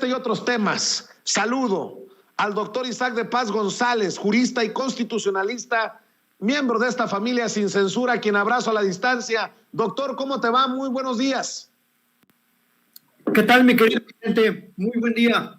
este y otros temas, saludo al doctor Isaac de Paz González, jurista y constitucionalista, miembro de esta familia sin censura, quien abrazo a la distancia. Doctor, ¿cómo te va? Muy buenos días. ¿Qué tal, mi querido presidente? Muy buen día.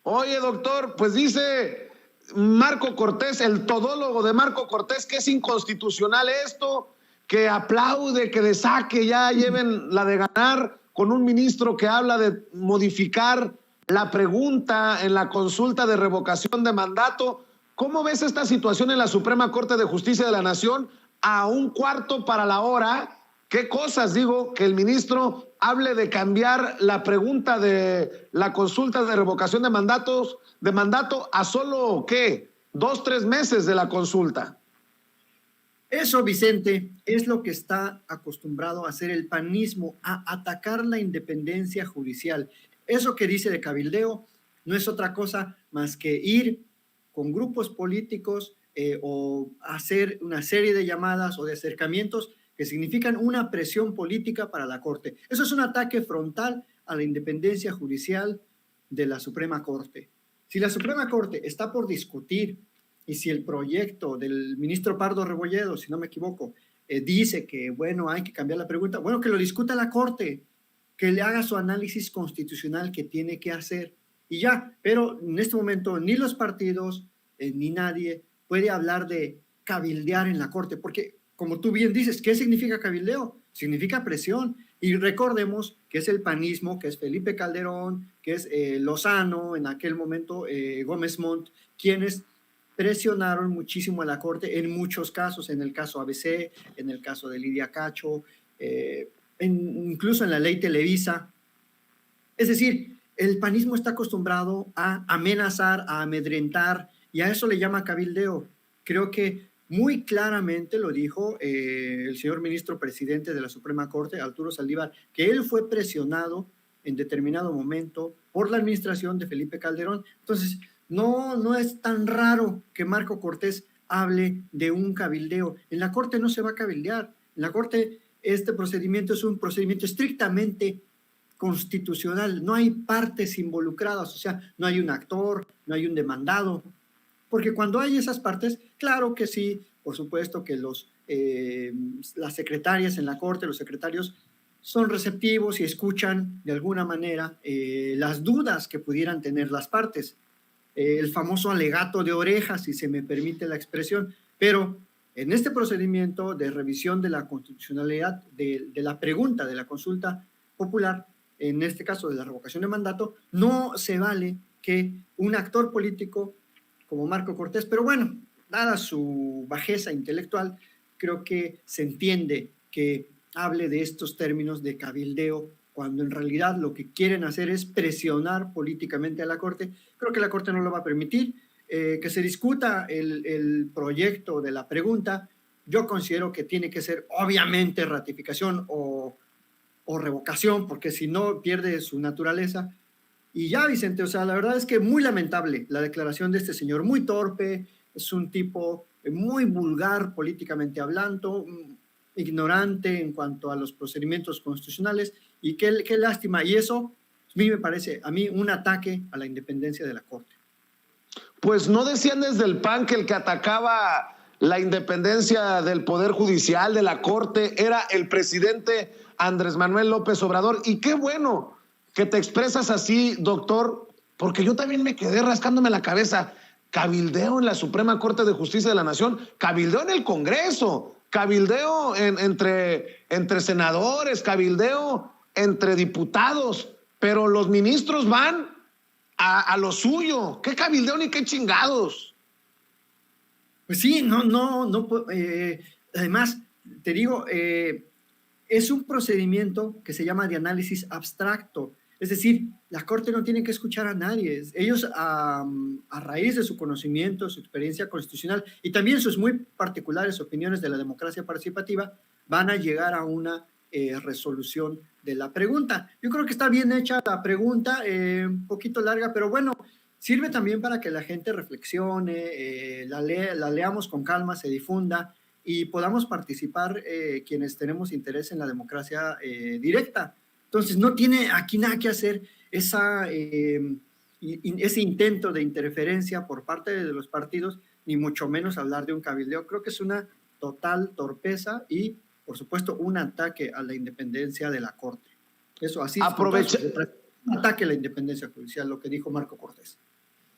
Oye, doctor, pues dice Marco Cortés, el todólogo de Marco Cortés, que es inconstitucional esto, que aplaude, que de saque ya lleven la de ganar con un ministro que habla de modificar la pregunta en la consulta de revocación de mandato. ¿Cómo ves esta situación en la Suprema Corte de Justicia de la Nación a un cuarto para la hora? ¿Qué cosas, digo, que el ministro hable de cambiar la pregunta de la consulta de revocación de mandato a solo, ¿qué? 2-3 meses de la consulta? Eso, Vicente, es lo que está acostumbrado a hacer el panismo, a atacar la independencia judicial. Eso que dice de cabildeo no es otra cosa más que ir con grupos políticos o hacer una serie de llamadas o de acercamientos que significan una presión política para la Corte. Eso es un ataque frontal a la independencia judicial de la Suprema Corte. Si la Suprema Corte está por discutir y si el proyecto del ministro Pardo Rebolledo, si no me equivoco, dice que, bueno, hay que cambiar la pregunta, bueno, que lo discuta la Corte, que le haga su análisis constitucional que tiene que hacer y ya. Pero en este momento ni los partidos ni nadie puede hablar de cabildear en la Corte, porque como tú bien dices, ¿qué significa cabildeo? Significa presión. Y recordemos que es el panismo, que es Felipe Calderón, que es Lozano, en aquel momento Gómez Montt, quienes presionaron muchísimo a la Corte en muchos casos, en el caso ABC, en el caso de Lidia Cacho, incluso en la ley Televisa. Es decir, el panismo está acostumbrado a amenazar, a amedrentar, y a eso le llama cabildeo. Creo que muy claramente lo dijo el señor ministro presidente de la Suprema Corte, Arturo Saldívar, que él fue presionado en determinado momento por la administración de Felipe Calderón. Entonces, no es tan raro que Marco Cortés hable de un cabildeo. En la Corte no se va a cabildear. En la Corte este procedimiento es un procedimiento estrictamente constitucional. No hay partes involucradas, o sea, no hay un actor, no hay un demandado. Porque cuando hay esas partes, claro que sí, por supuesto que las secretarias en la Corte, los secretarios son receptivos y escuchan de alguna manera las dudas que pudieran tener las partes. El famoso alegato de orejas, si se me permite la expresión, pero en este procedimiento de revisión de la constitucionalidad de la pregunta de la consulta popular, en este caso de la revocación de mandato, no se vale que un actor político como Marco Cortés, pero bueno, dada su bajeza intelectual, creo que se entiende que hable de estos términos de cabildeo, cuando en realidad lo que quieren hacer es presionar políticamente a la Corte. Creo que la Corte no lo va a permitir. Que se discuta el proyecto de la pregunta, yo considero que tiene que ser obviamente ratificación o revocación, porque si no pierde su naturaleza. Y ya, Vicente, o sea, la verdad es que muy lamentable la declaración de este señor, muy torpe, es un tipo muy vulgar políticamente hablando, ignorante en cuanto a los procedimientos constitucionales, y qué lástima. Y eso a mí me parece, un ataque a la independencia de la Corte. Pues no decían desde el PAN que el que atacaba la independencia del Poder Judicial, de la Corte, era el presidente Andrés Manuel López Obrador. Y qué bueno que te expresas así, doctor, porque yo también me quedé rascándome la cabeza. Cabildeo en la Suprema Corte de Justicia de la Nación, cabildeo en el Congreso, cabildeo entre senadores, cabildeo entre diputados, pero los ministros van a lo suyo. ¿Qué cabildeo ni qué chingados? Pues sí, además, te digo, es un procedimiento que se llama de análisis abstracto. Es decir, la Corte no tiene que escuchar a nadie. Ellos, a raíz de su conocimiento, su experiencia constitucional y también sus muy particulares opiniones de la democracia participativa, van a llegar a una resolución de la pregunta. Yo creo que está bien hecha la pregunta, un poquito larga, pero bueno, sirve también para que la gente reflexione, la leamos con calma, se difunda y podamos participar quienes tenemos interés en la democracia directa. Entonces, no tiene aquí nada que hacer ese intento de interferencia por parte de los partidos, ni mucho menos hablar de un cabildeo. Creo que es una total torpeza y, por supuesto, un ataque a la independencia de la Corte. Eso así es. Un ataque a la independencia judicial, lo que dijo Marco Cortés.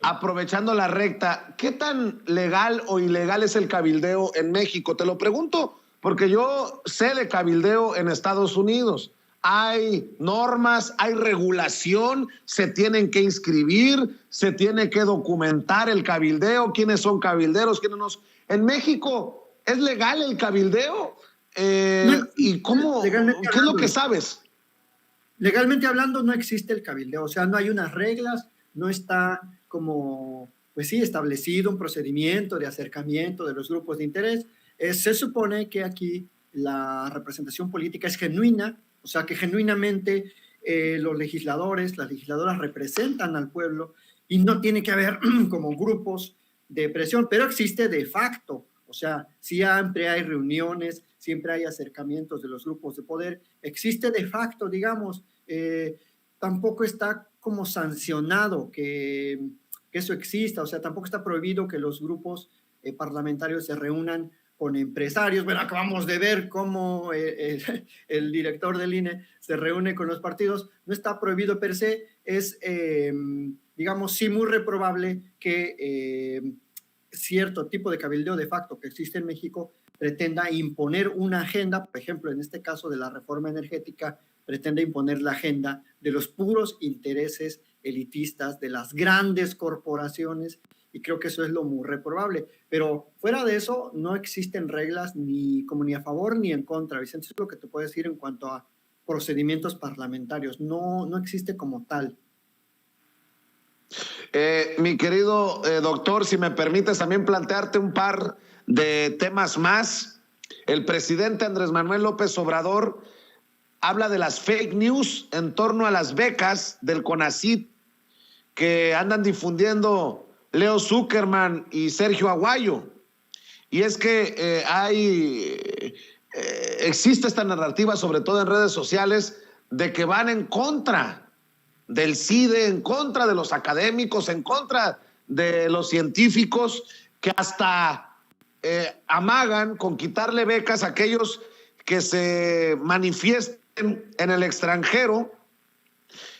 Aprovechando la recta, ¿qué tan legal o ilegal es el cabildeo en México? Te lo pregunto porque yo sé de cabildeo en Estados Unidos. Hay normas, hay regulación, se tienen que inscribir, se tiene que documentar el cabildeo, quiénes son cabilderos, quiénes no. En México, ¿es legal el cabildeo? ¿Y cómo? ¿Qué es lo que sabes? Legalmente hablando, no existe el cabildeo, o sea, no hay unas reglas, no está como, pues sí, establecido un procedimiento de acercamiento de los grupos de interés. Se supone que aquí la representación política es genuina, o sea, que genuinamente los legisladores, las legisladoras representan al pueblo y no tiene que haber como grupos de presión, pero existe de facto, o sea, siempre hay reuniones, siempre hay acercamientos de los grupos de poder, existe de facto, digamos, tampoco está como sancionado que eso exista, o sea, tampoco está prohibido que los grupos parlamentarios se reúnan con empresarios. Bueno, acabamos de ver cómo el director del INE se reúne con los partidos, no está prohibido per se, es, digamos, sí muy reprobable que cierto tipo de cabildeo de facto que existe en México pretenda imponer una agenda, por ejemplo, en este caso de la reforma energética, pretende imponer la agenda de los puros intereses elitistas, de las grandes corporaciones, y creo que eso es lo muy reprobable. Pero fuera de eso, no existen reglas ni a favor ni en contra. Vicente, eso es lo que te puedo decir en cuanto a procedimientos parlamentarios. No existe como tal. Mi querido doctor, si me permites también plantearte un par de temas más. El presidente Andrés Manuel López Obrador habla de las fake news en torno a las becas del CONACYT que andan difundiendo Leo Zuckerman y Sergio Aguayo. Y es que existe esta narrativa, sobre todo en redes sociales, de que van en contra del CIDE, en contra de los académicos, en contra de los científicos, que hasta amagan con quitarle becas a aquellos que se manifiesten en el extranjero,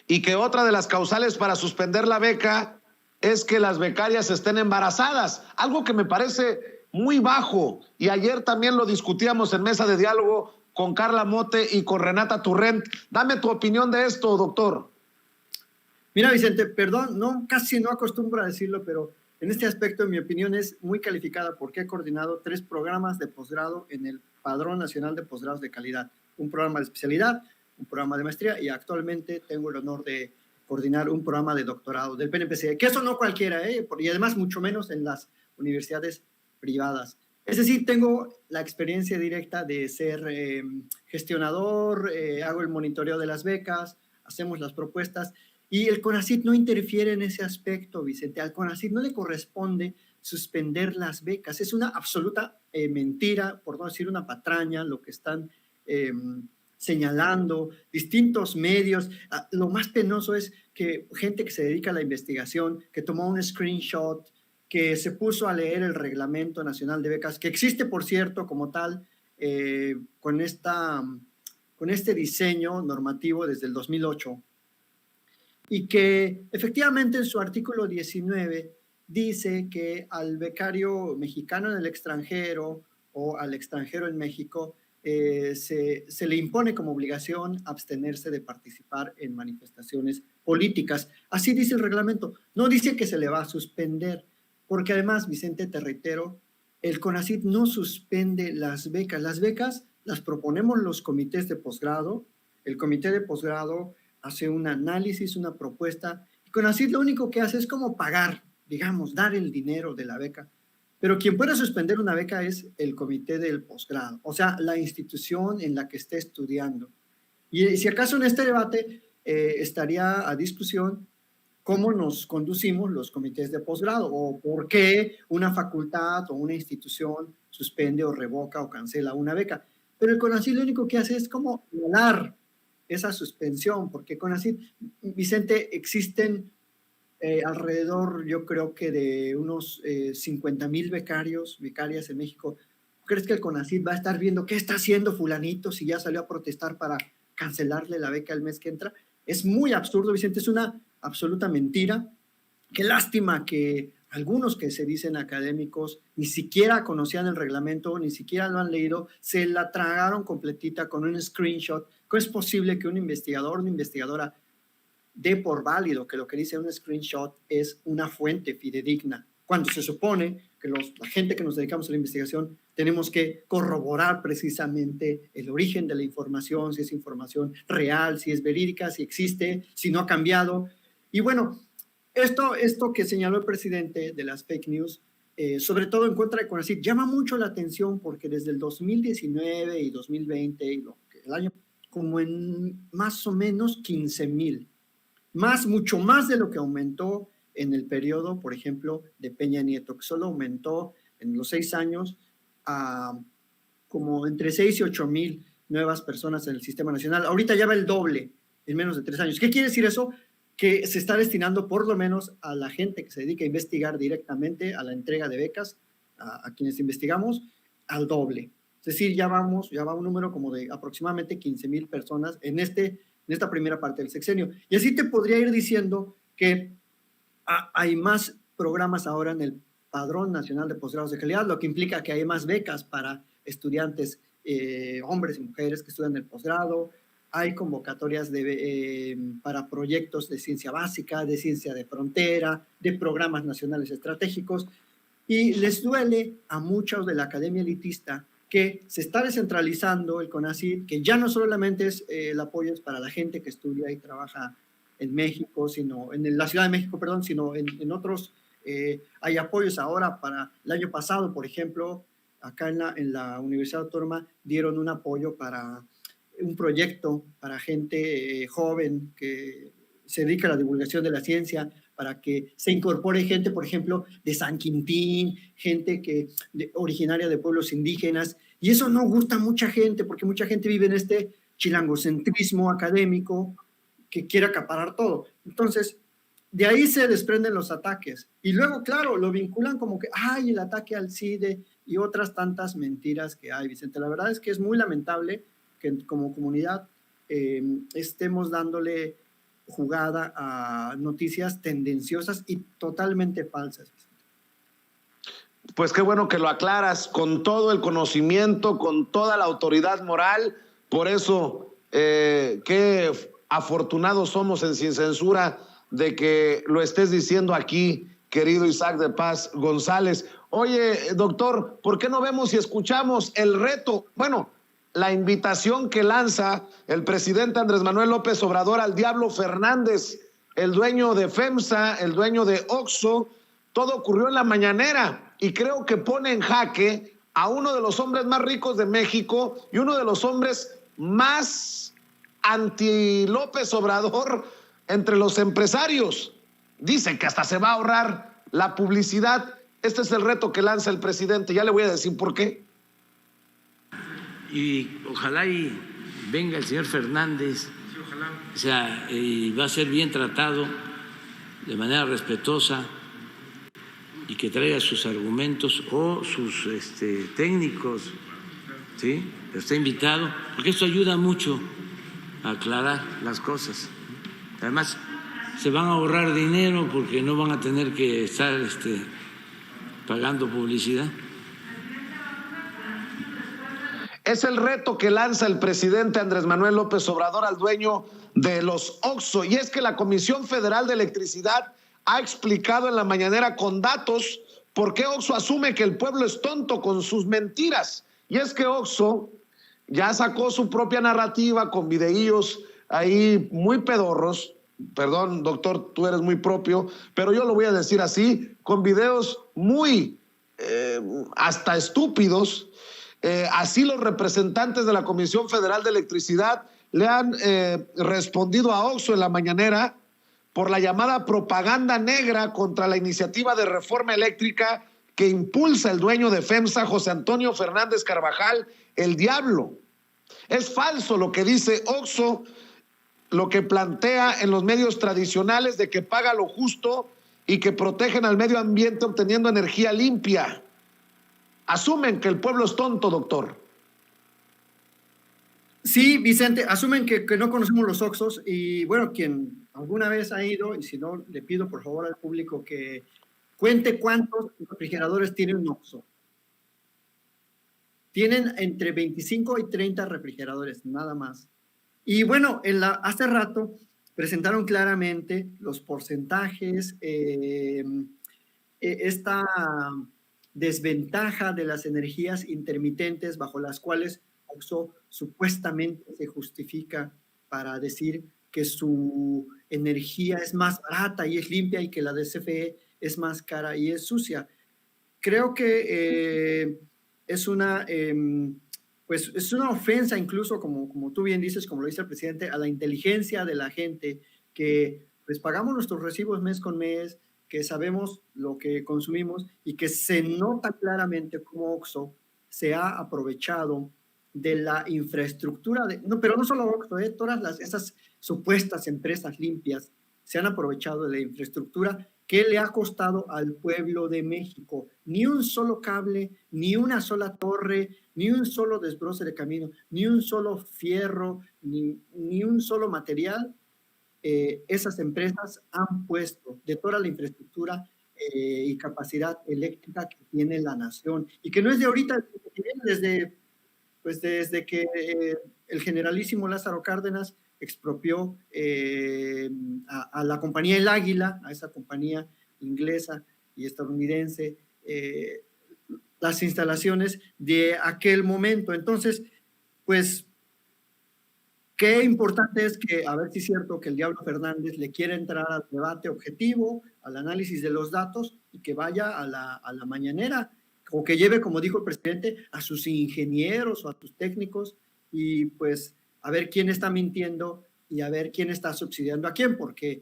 y que otra de las causales para suspender la beca es que las becarias estén embarazadas, algo que me parece muy bajo, y ayer también lo discutíamos en mesa de diálogo con Carla Mote y con Renata Turrent. Dame tu opinión de esto, doctor. Mira, Vicente, perdón, casi no acostumbro a decirlo, pero en este aspecto mi opinión es muy calificada porque he coordinado 3 programas de posgrado en el Padrón Nacional de Posgrados de Calidad, un programa de especialidad, un programa de maestría, y actualmente tengo el honor de coordinar un programa de doctorado del PNPC, que eso no cualquiera, y además mucho menos en las universidades privadas. Es decir, tengo la experiencia directa de ser gestionador, hago el monitoreo de las becas, hacemos las propuestas, y el CONACYT no interfiere en ese aspecto, Vicente. Al CONACYT no le corresponde suspender las becas. Es una absoluta mentira, por no decir una patraña, lo que están señalando distintos medios. Lo más penoso es que gente que se dedica a la investigación, que tomó un screenshot, que se puso a leer el Reglamento Nacional de Becas, que existe, por cierto, como tal, con este diseño normativo desde el 2008, y que efectivamente en su artículo 19 dice que al becario mexicano en el extranjero o al extranjero en México se le impone como obligación abstenerse de participar en manifestaciones políticas. Así dice el reglamento. No dice que se le va a suspender, porque además, Vicente, te reitero, el CONACYT no suspende las becas. Las becas las proponemos los comités de posgrado. El comité de posgrado hace un análisis, una propuesta, y CONACYT lo único que hace es como pagar, digamos, dar el dinero de la beca. Pero quien puede suspender una beca es el comité del posgrado, o sea, la institución en la que esté estudiando. Y si acaso en este debate estaría a discusión cómo nos conducimos los comités de posgrado, o por qué una facultad o una institución suspende o revoca o cancela una beca. Pero el CONACYT lo único que hace es como hablar esa suspensión, porque CONACYT, Vicente, existen alrededor, yo creo que de unos 50,000 becarias en México. ¿Crees que el CONACYT va a estar viendo qué está haciendo fulanito si ya salió a protestar para cancelarle la beca el mes que entra? Es muy absurdo, Vicente, es una absoluta mentira. Qué lástima que algunos que se dicen académicos ni siquiera conocían el reglamento, ni siquiera lo han leído, se la tragaron completita con un screenshot. ¿Cómo es posible que un investigador, una investigadora dé por válido que lo que dice un screenshot es una fuente fidedigna, cuando se supone que la gente que nos dedicamos a la investigación tenemos que corroborar precisamente el origen de la información, si es información real, si es verídica, si existe, si no ha cambiado? Y bueno, esto que señaló el presidente de las fake news, sobre todo en contra de CONACYT, llama mucho la atención porque desde el 2019 y 2020, y el año, como en más o menos 15,000, mucho más de lo que aumentó en el periodo, por ejemplo, de Peña Nieto, que solo aumentó en los 6 años a como entre 6 y 8,000 nuevas personas en el sistema nacional. Ahorita ya va el doble en menos de 3 años. ¿Qué quiere decir eso? Que se está destinando por lo menos a la gente que se dedica a investigar directamente, a la entrega de becas, a quienes investigamos, al doble. Es decir, ya va un número como de aproximadamente 15,000 personas en esta primera parte del sexenio. Y así te podría ir diciendo que hay más programas ahora en el Padrón Nacional de Posgrados de Calidad, lo que implica que hay más becas para estudiantes, hombres y mujeres que estudian el posgrado. Hay convocatorias para proyectos de ciencia básica, de ciencia de frontera, de programas nacionales estratégicos. Y les duele a muchos de la academia elitista que se está descentralizando el CONACYT, que ya no solamente es el apoyo es para la gente que estudia y trabaja en México, sino en la Ciudad de México, perdón, sino en otros. Hay apoyos ahora para el año pasado, por ejemplo, acá en la Universidad Autónoma dieron un apoyo para un proyecto para gente joven que se dedica a la divulgación de la ciencia, para que se incorpore gente, por ejemplo, de San Quintín, gente originaria de pueblos indígenas, y eso no gusta a mucha gente, porque mucha gente vive en este chilangocentrismo académico que quiere acaparar todo. Entonces, de ahí se desprenden los ataques. Y luego, claro, lo vinculan como que, el ataque al CIDE y otras tantas mentiras que hay, Vicente. La verdad es que es muy lamentable que como comunidad estemos dándole jugada a noticias tendenciosas y totalmente falsas. Pues qué bueno que lo aclaras, con todo el conocimiento, con toda la autoridad moral. Por eso, qué afortunados somos en Sin Censura de que lo estés diciendo aquí, querido Isaac de Paz González. Oye, doctor, ¿por qué no vemos y escuchamos el reto? Bueno, la invitación que lanza el presidente Andrés Manuel López Obrador al Diablo Fernández, el dueño de FEMSA, el dueño de OXXO. Todo ocurrió en la mañanera y creo que pone en jaque a uno de los hombres más ricos de México y uno de los hombres más anti López Obrador entre los empresarios. Dice que hasta se va a ahorrar la publicidad. Este es el reto que lanza el presidente. Ya le voy a decir por qué. Y ojalá y venga el señor Fernández, sí, ojalá. O sea, y va a ser bien tratado de manera respetuosa y que traiga sus argumentos o sus técnicos, ¿sí? Está invitado, porque esto ayuda mucho a aclarar las cosas. Además, se van a ahorrar dinero porque no van a tener que estar pagando publicidad. Es el reto que lanza el presidente Andrés Manuel López Obrador al dueño de los OXXO. Y es que la Comisión Federal de Electricidad ha explicado en la mañanera con datos por qué OXXO asume que el pueblo es tonto con sus mentiras. Y es que OXXO ya sacó su propia narrativa con videillos ahí muy pedorros. Perdón, doctor, tú eres muy propio, pero yo lo voy a decir así, con videos muy hasta estúpidos. Así los representantes de la Comisión Federal de Electricidad le han respondido a OXXO en la mañanera por la llamada propaganda negra contra la iniciativa de reforma eléctrica que impulsa el dueño de FEMSA, José Antonio Fernández Carvajal, el Diablo. Es falso lo que dice OXXO lo que plantea en los medios tradicionales de que paga lo justo y que protegen al medio ambiente obteniendo energía limpia. Asumen que el pueblo es tonto, doctor. Sí, Vicente, asumen que no conocemos los Oxxos y bueno, quien alguna vez ha ido, y si no, le pido por favor al público que cuente cuántos refrigeradores tiene un Oxxo. Tienen entre 25 y 30 refrigeradores, nada más. Y bueno, hace rato presentaron claramente los porcentajes, esta desventaja de las energías intermitentes bajo las cuales Oxxo supuestamente se justifica para decir que su energía es más barata y es limpia y que la de CFE es más cara y es sucia. Creo que es una ofensa incluso, como tú bien dices, como lo dice el presidente, a la inteligencia de la gente, que pues pagamos nuestros recibos mes con mes, que sabemos lo que consumimos y que se nota claramente cómo Oxxo se ha aprovechado de la infraestructura, pero no solo Oxxo, todas esas supuestas empresas limpias se han aprovechado de la infraestructura que le ha costado al pueblo de México. Ni un solo cable, ni una sola torre, ni un solo desbroce de camino, ni un solo fierro, ni un solo material. Esas empresas han puesto de toda la infraestructura y capacidad eléctrica que tiene la nación y que no es de ahorita, que viene desde que el generalísimo Lázaro Cárdenas expropió a la compañía El Águila, a esa compañía inglesa y estadounidense, las instalaciones de aquel momento. Entonces, pues, qué importante es que, a ver si es cierto que el Diablo Fernández le quiere entrar al debate objetivo, al análisis de los datos y que vaya a la mañanera, o que lleve, como dijo el presidente, a sus ingenieros o a sus técnicos y pues a ver quién está mintiendo y a ver quién está subsidiando a quién, porque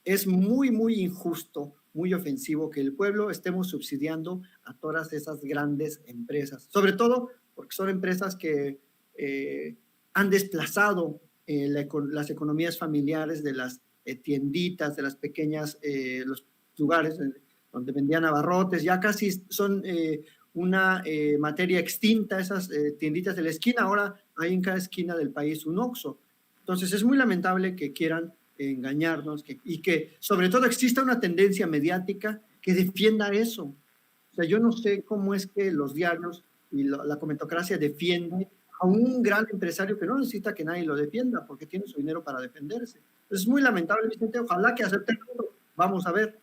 es muy, muy injusto, muy ofensivo que el pueblo estemos subsidiando a todas esas grandes empresas, sobre todo porque son empresas que han desplazado las economías familiares de las tienditas, de las pequeñas, los lugares donde vendían abarrotes, ya casi son una materia extinta, esas tienditas de la esquina. Ahora hay en cada esquina del país un Oxxo. Entonces es muy lamentable que quieran engañarnos y que sobre todo exista una tendencia mediática que defienda eso. O sea, yo no sé cómo es que los diarios y la comentocracia defiende a un gran empresario que no necesita que nadie lo defienda porque tiene su dinero para defenderse. Es muy lamentable, Vicente. Ojalá que acepten todo. Vamos a ver.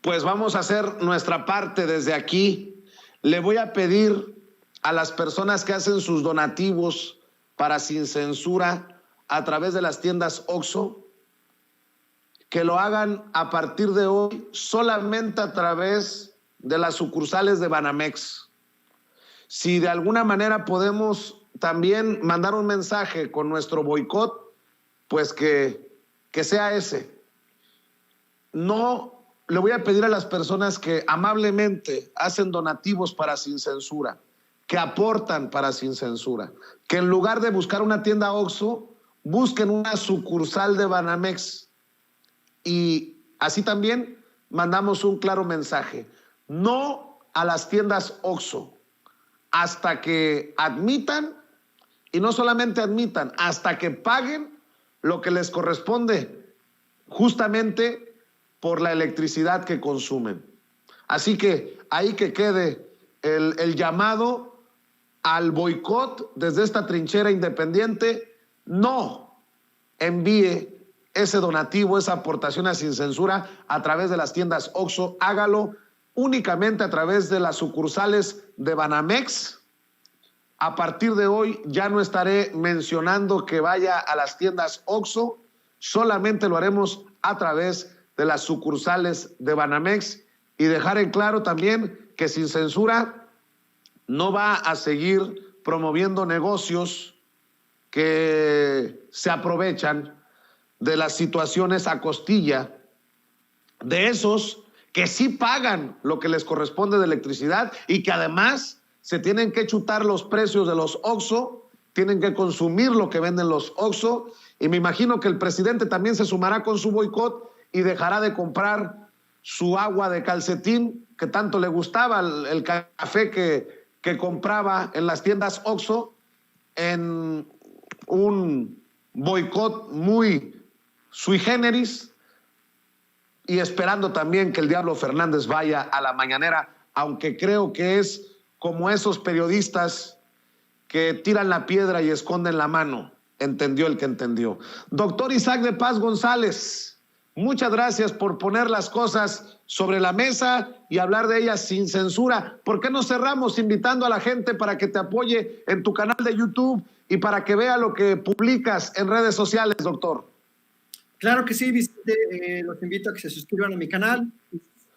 Pues vamos a hacer nuestra parte desde aquí. Le voy a pedir a las personas que hacen sus donativos para Sin Censura a través de las tiendas Oxxo que lo hagan a partir de hoy solamente a través de las sucursales de Banamex. Si de alguna manera podemos también mandar un mensaje con nuestro boicot, pues que sea ese. No le voy a pedir a las personas que amablemente hacen donativos para Sin Censura, que aportan para Sin Censura, que en lugar de buscar una tienda Oxxo, busquen una sucursal de Banamex. Y así también mandamos un claro mensaje. No a las tiendas Oxxo, hasta que admitan, y no solamente admitan, hasta que paguen lo que les corresponde justamente por la electricidad que consumen. Así que ahí que quede el llamado al boicot desde esta trinchera independiente. No envíe ese donativo, esa aportación a Sin Censura a través de las tiendas Oxxo. Hágalo únicamente a través de las sucursales de Banamex. A partir de hoy ya no estaré mencionando que vaya a las tiendas Oxxo, solamente lo haremos a través de las sucursales de Banamex y dejar en claro también que Sin Censura no va a seguir promoviendo negocios que se aprovechan de las situaciones a costilla de esos que sí pagan lo que les corresponde de electricidad y que además se tienen que chutar los precios de los Oxxo tienen que consumir lo que venden los Oxxo, y me imagino que el presidente también se sumará con su boicot y dejará de comprar su agua de calcetín, que tanto le gustaba, el café que compraba en las tiendas Oxxo, en un boicot muy sui generis, y esperando también que el Diablo Fernández vaya a la mañanera, aunque creo que es como esos periodistas que tiran la piedra y esconden la mano. Entendió el que entendió. Doctor Isaac de Paz González, muchas gracias por poner las cosas sobre la mesa y hablar de ellas sin censura. ¿Por qué no cerramos invitando a la gente para que te apoye en tu canal de YouTube y para que vea lo que publicas en redes sociales, doctor? Claro que sí, Vicente, los invito a que se suscriban a mi canal,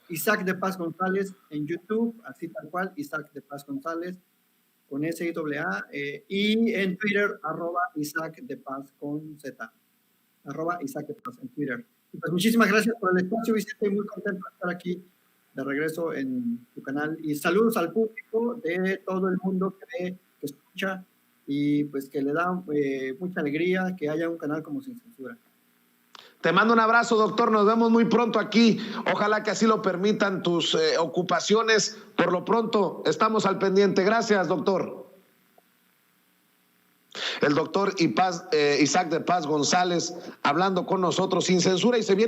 Isaac de Paz González en YouTube, así tal cual, Isaac de Paz González, con S-I-A-A, y en Twitter, @Isaac de Paz con Z, @Isaac de Paz en Twitter. Y pues muchísimas gracias por el espacio, Vicente, muy contento de estar aquí de regreso en tu canal, y saludos al público de todo el mundo que ve, que escucha, y pues que le da mucha alegría que haya un canal como Sin Censura. Te mando un abrazo, doctor. Nos vemos muy pronto aquí. Ojalá que así lo permitan tus ocupaciones. Por lo pronto, estamos al pendiente. Gracias, doctor. El doctor Isaac de Paz González hablando con nosotros sin censura, y se viene